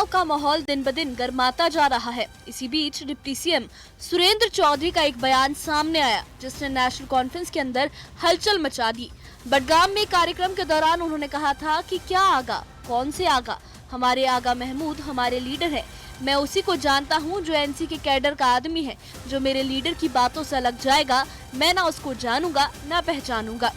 का माहौल दिन ब दिन गर्माता जा रहा है। इसी बीच डिप्टी सीएम सुरेंद्र चौधरी का एक बयान सामने आया जिसने नेशनल कॉन्फ्रेंस के अंदर हलचल मचा दी। बडगाम में कार्यक्रम के दौरान उन्होंने कहा था कि क्या आगा, कौन से आगा? हमारे आगा महमूद हमारे लीडर है। मैं उसी को जानता हूं जो एनसी के कैडर का आदमी है। जो मेरे लीडर की बातों से अलग जाएगा, मैं ना उसको जानूंगा ना पहचानूंगा।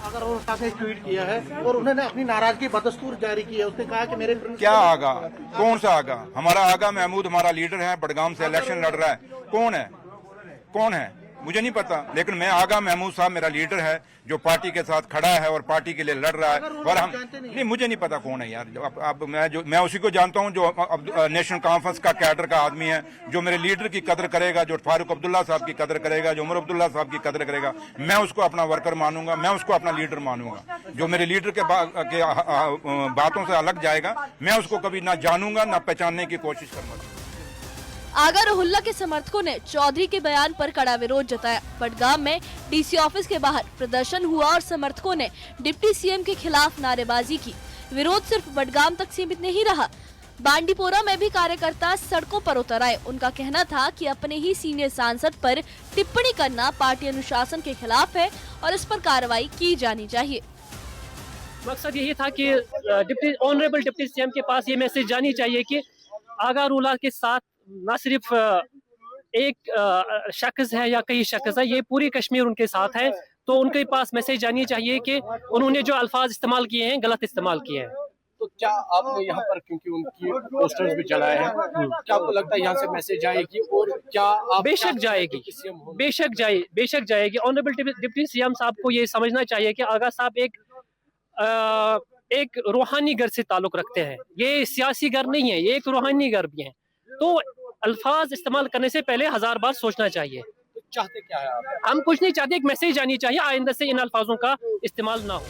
अगर उन्होंने ट्वीट किया है और उन्होंने अपनी नाराजगी बदस्तूर जारी की है। उसने कहा कि मेरे क्या आगा, कौन सा आगा? हमारा आगा महमूद हमारा लीडर है, बडगाम से इलेक्शन लड़ रहा है। कौन है? कौन है मुझे नहीं पता, लेकिन मैं आगा महमूद साहब मेरा लीडर है जो पार्टी के साथ खड़ा है और पार्टी के लिए लड़ रहा है। और हम नहीं, मुझे नहीं पता कौन है यार। अब मैं उसी को जानता हूं जो नेशनल कॉन्फ्रेंस का कैडर का आदमी है, जो मेरे लीडर की कदर करेगा, जो फारूक अब्दुल्ला साहब की कदर करेगा, जो उमर अब्दुल्ला साहब की कदर करेगा। मैं उसको अपना वर्कर मानूंगा, मैं उसको अपना लीडर मानूंगा। जो मेरे लीडर के बातों से अलग जाएगा, मैं उसको कभी ना जानूंगा ना पहचानने की कोशिश करूंगा। आगा रोहुल्ला के समर्थकों ने चौधरी के बयान पर कड़ा विरोध जताया। बडगाम में डीसी ऑफिस के बाहर प्रदर्शन हुआ और समर्थकों ने डिप्टी सीएम के खिलाफ नारेबाजी की। विरोध सिर्फ बडगाम तक सीमित नहीं रहा, बांडीपोरा में भी कार्यकर्ता सड़कों पर उतर आए। उनका कहना था कि अपने ही सीनियर सांसद पर टिप्पणी करना पार्टी अनुशासन के खिलाफ है और इस पर कार्रवाई की जानी चाहिए। मकसद यही था कि ऑनरेबल डिप्टी सीएम के पास ये मैसेज जानी चाहिए कि आगा रोहुल्ला के साथ न सिर्फ एक शख्स है या कई शख्स है, ये पूरी कश्मीर उनके साथ है। तो उनके पास मैसेज जानी चाहिए कि उन्होंने जो अल्फाज इस्तेमाल किए हैं गलत इस्तेमाल किए हैं। तो क्या आपने यहाँ पर, क्योंकि उनकी पोस्टर्स भी जलाए हैं, क्या आपको लगता है यहाँ से मैसेज आएगी? और क्या आप बेशक जाएगी, बेशक जाएगी। ऑनरेबल डिप्टी सीएम साहब को ये समझना चाहिए कि आगा साहब एक रूहानी घर से ताल्लुक रखते हैं। ये सियासी घर नहीं है, ये एक रूहानी घर भी है। तो अल्फाज इस्तेमाल करने से पहले 1000 बार सोचना चाहिए। तो चाहते क्या है आप? हम कुछ नहीं चाहते, एक मैसेज आनी चाहिए, आइंदा से इन अल्फाजों का इस्तेमाल ना हो।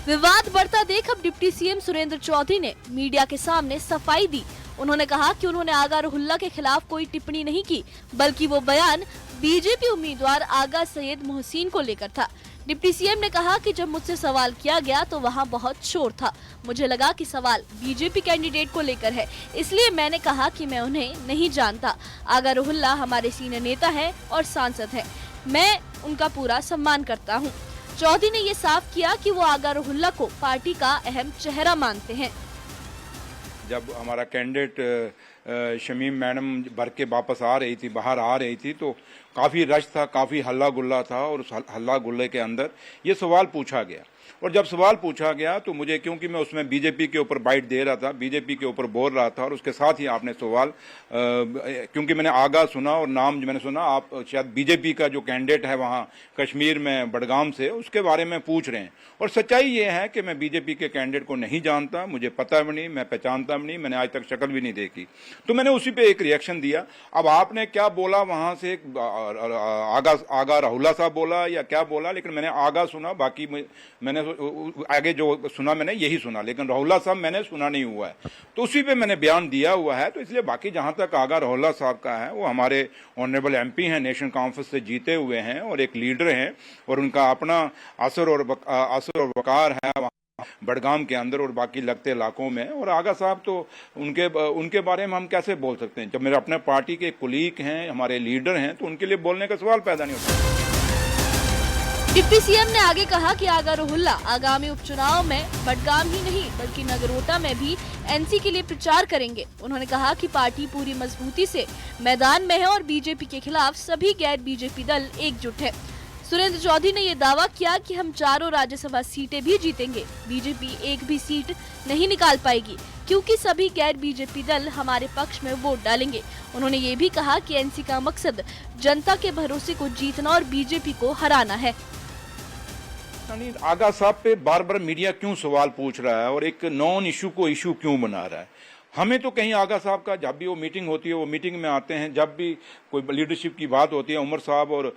विवाद बढ़ता देख अब डिप्टी सीएम सुरेंद्र चौधरी ने मीडिया के सामने सफाई दी। उन्होंने कहा कि उन्होंने आगा रोहुल्ला के खिलाफ कोई टिप्पणी नहीं की, बल्कि वो बयान बीजेपी उम्मीदवार आगा सैयद मोहसिन को लेकर था। डिप्टी सीएम ने कहा कि जब मुझसे सवाल किया गया तो वहां बहुत शोर था। मुझे लगा कि सवाल बीजेपी कैंडिडेट को लेकर है, इसलिए मैंने कहा कि मैं उन्हें नहीं जानता। आगा रोहुल्ला हमारे सीनियर नेता है और सांसद है, मैं उनका पूरा सम्मान करता हूं। चौधरी ने ये साफ किया कि वो आगा रोहुल्ला को पार्टी का अहम चेहरा मानते हैं। जब हमारा कैंडिडेट शमीम मैडम भर के वापस आ रही थी, बाहर आ रही थी, तो काफ़ी रश था, काफ़ी हल्ला गुल्ला था और उस हल्ला गुल्ले के अंदर ये सवाल पूछा गया। और जब सवाल पूछा गया तो मुझे, क्योंकि मैं उसमें बीजेपी के ऊपर बाइट दे रहा था, बीजेपी के ऊपर बोल रहा था, और उसके साथ ही आपने सवाल, क्योंकि मैंने आगा सुना और नाम मैंने सुना, आप शायद बीजेपी का जो कैंडिडेट है वहाँ कश्मीर में बडगाम से, उसके बारे में पूछ रहे हैं। और सच्चाई ये है कि मैं बीजेपी के कैंडिडेट को नहीं जानता, मुझे पता भी नहीं, मैं पहचानता भी नहीं, मैंने आज तक शक्ल भी नहीं देखी। तो मैंने उसी पे एक रिएक्शन दिया। अब आपने क्या बोला वहाँ से, आगा रोहुल्ला साहब बोला या क्या बोला, लेकिन मैंने आगा सुना, बाकी मैंने आगे जो सुना मैंने यही सुना, लेकिन रोहुल्ला साहब मैंने सुना नहीं हुआ है। तो उसी पे मैंने बयान दिया हुआ है। तो इसलिए बाकी जहां तक आगा रोहुल्ला साहब का है, वो हमारे ऑनरेबल एमपी हैं, नेशनल कॉन्फ्रेंस से जीते हुए हैं और एक लीडर हैं, और उनका अपना असर और वकार है बडगाम के अंदर और बाकी लगते इलाकों में। और आगा साहब तो उनके बारे में हम कैसे बोल सकते हैं? जब मेरे अपने पार्टी के कुलीग हैं, हमारे लीडर हैं, तो उनके लिए बोलने का सवाल पैदा नहीं होता। डिप्टी सीएम ने आगे कहा कि आगा रोहुल्ला आगामी उपचुनाव में बडगाम ही नहीं बल्कि नगरोटा में भी एनसी के लिए प्रचार करेंगे। उन्होंने कहा कि पार्टी पूरी मजबूती से मैदान में है और बीजेपी के खिलाफ सभी गैर बीजेपी दल एकजुट है। सुरेंद्र चौधरी ने ये दावा किया कि हम 4 राज्यसभा सीटें भी जीतेंगे। बीजेपी एक भी सीट नहीं निकाल पाएगी क्योंकि सभी गैर बीजेपी दल हमारे पक्ष में वोट डालेंगे। उन्होंने ये भी कहा कि एनसी का मकसद जनता के भरोसे को जीतना और बीजेपी को हराना है। आगा साहब पे बार बार मीडिया क्यों सवाल पूछ रहा है और एक नॉन इशू को इशू क्यों बना रहा है? हमें तो कहीं आगा साहब का जब भी वो मीटिंग होती है, वो मीटिंग में आते हैं, जब भी कोई लीडरशिप की बात होती है, उमर साहब और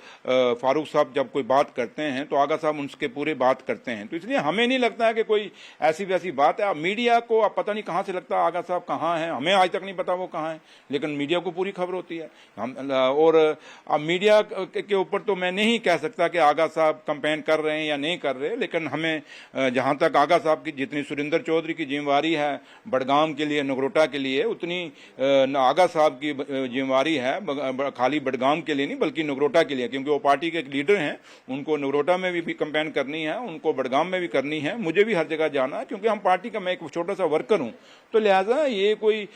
फारूक साहब जब कोई बात करते हैं तो आगा साहब उनके पूरे बात करते हैं। तो इसलिए हमें नहीं लगता है कि कोई ऐसी वैसी बात है। अब मीडिया को अब पता नहीं कहाँ से लगता है आगा साहब कहाँ हैं, हमें आज तक नहीं पता वो कहाँ हैं, लेकिन मीडिया को पूरी खबर होती है। और अब मीडिया के ऊपर तो मैं नहीं कह सकता कि आगा साहब कंपेन कर रहे हैं या नहीं कर रहे, लेकिन हमें जहाँ तक आगा साहब की जितनी सुरेंद्र चौधरी की जिम्मेवारी है बडगाम के लिए, नगरोटा के लिए, उतनी आगा साहब की जिम्मेवारी है खाली बडगाम के लिए नहीं बल्कि नगरोटा के लिए, क्योंकि वो पार्टी के एक लीडर हैं। उनको नगरोटा में भी कंपेन करनी है, उनको बडगाम में भी करनी है, मुझे भी हर जगह जाना है, क्योंकि हम पार्टी का मैं एक छोटा सा वर्कर हूँ। तो लिहाजा ये कोई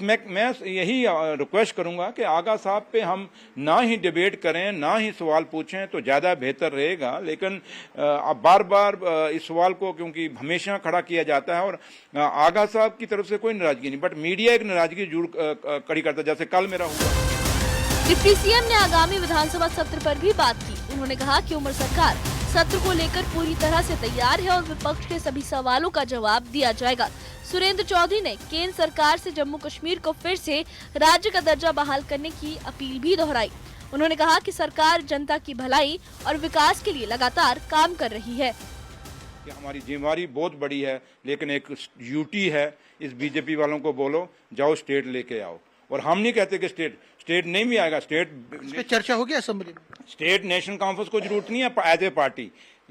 मैं यही रिक्वेस्ट करूंगा कि आगा साहब पे हम ना ही डिबेट करें, ना ही सवाल पूछें तो ज़्यादा बेहतर रहेगा। लेकिन अब बार बार इस सवाल को क्योंकि हमेशा खड़ा किया जाता है, और आगा साहब की तरफ से कोई नाराजगी नहीं, बट मीडिया एक नाराजगी जरूर खड़ी करता है, जैसे कल मेरा हुआ। डिप्टी सीएम ने आगामी विधानसभा सत्र पर भी बात की। उन्होंने कहा कि उमर सरकार सत्र को लेकर पूरी तरह से तैयार है और विपक्ष के सभी सवालों का जवाब दिया जाएगा। सुरेंद्र चौधरी ने केंद्र सरकार से जम्मू कश्मीर को फिर से राज्य का दर्जा बहाल करने की अपील भी दोहराई। उन्होंने कहा कि सरकार जनता की भलाई और विकास के लिए लगातार काम कर रही है। कि हमारी जिम्मेवारी बहुत बड़ी है, लेकिन एक ड्यूटी है, इस बीजेपी वालों को बोलो जाओ स्टेट लेके आओ। और हम नहीं कहते कि स्टेट नहीं भी आएगा, इस पे चर्चा होगी असेंबली में। स्टेट नेशनल कॉन्फ्रेंस को जरूरत नहीं है as a party,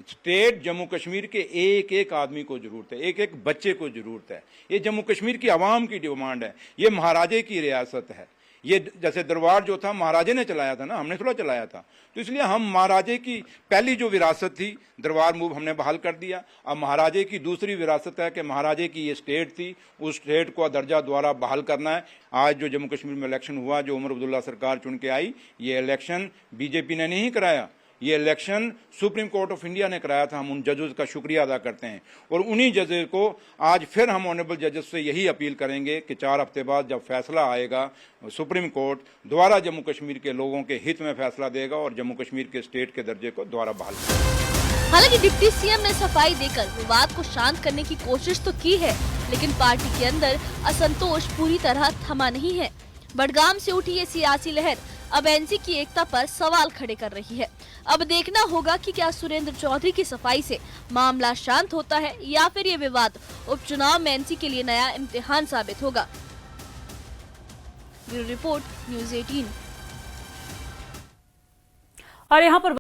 state Jammu Kashmir के एक एक आदमी को जरूरत है, एक एक बच्चे को जरूरत है। ये जम्मू कश्मीर की आवाम की डिमांड है, ये महाराजे की रियासत है। ये जैसे दरबार जो था महाराजे ने चलाया था ना, हमने थोड़ा चलाया था। तो इसलिए हम महाराजे की पहली जो विरासत थी दरबार मूव हमने बहाल कर दिया। अब महाराजे की दूसरी विरासत है कि महाराजे की ये स्टेट थी, उस स्टेट को दर्जा द्वारा बहाल करना है। आज जो जम्मू कश्मीर में इलेक्शन हुआ, जो उमर अब्दुल्ला सरकार चुन के आई, ये इलेक्शन बीजेपी ने नहीं कराया, ये election supreme court of India ने कराया था। हम उन जजेस का शुक्रिया अदा करते हैं, और उन्हीं जजेस को आज फिर हम ऑनरेबल जजेस से यही अपील करेंगे कि 4 हफ्ते बाद जब फैसला आएगा, सुप्रीम कोर्ट दोबारा जम्मू कश्मीर के लोगों के हित में फैसला देगा और जम्मू कश्मीर के स्टेट के दर्जे को दोबारा बहाल करेगा। हालांकि डिप्टी सीएम ने सफाई देकर विवाद को शांत करने की कोशिश तो की है, लेकिन पार्टी के अंदर असंतोष पूरी तरह थमा नहीं है। बडगाम से उठी ये सियासी लहर अब एनसी की एकता पर सवाल खड़े कर रही है। अब देखना होगा कि क्या सुरेंद्र चौधरी की सफाई से मामला शांत होता है या फिर ये विवाद उपचुनाव में एनसी के लिए नया इम्तिहान साबित होगा। Bureau report, news 18। और यहाँ पर